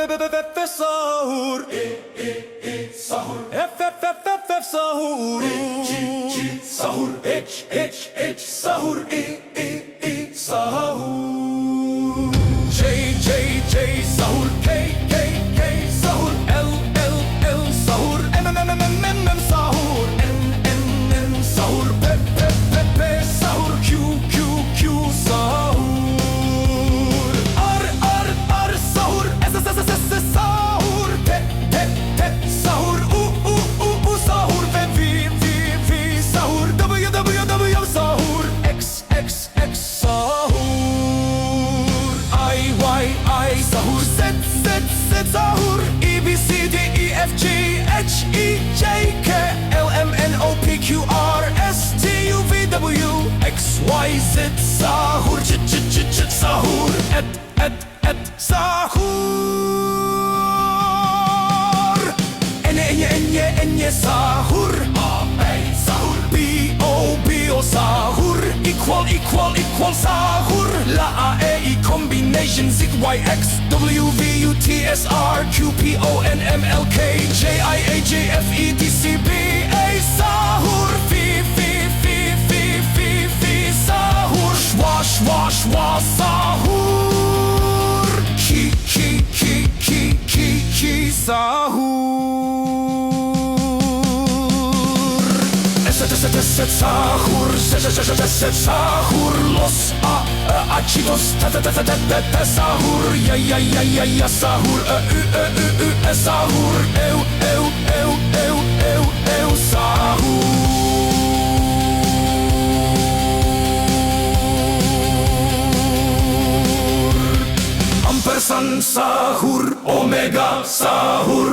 Sahur. Sahur. Sahur. Sahur. Sahur. Sahur. J sahur. K sahur. L sahur. M sahur. N sahur. P sahur. Q sahur. R sahur. S sahur. T sahur. U sahur. V sahur. W sahur. X sahur. I sahur. Z sahur. E B C D E F G H I J K L M N O P Q R S T U V W X Y Z sahur. Ç sahur. Et sahur. Enye sahur. A sahur. B O sahur. Equal sahur. La A E combination. Z Y X W V U T S R Q P O N M L K J I A J F E D C B A sahur. Sahur. Schwa sahur. Ki sahur. Sahur. Sahur. Los achitos. Sahur. Ya sahur. Sahur. Sahur. Ampersand sahur. Omega sahur.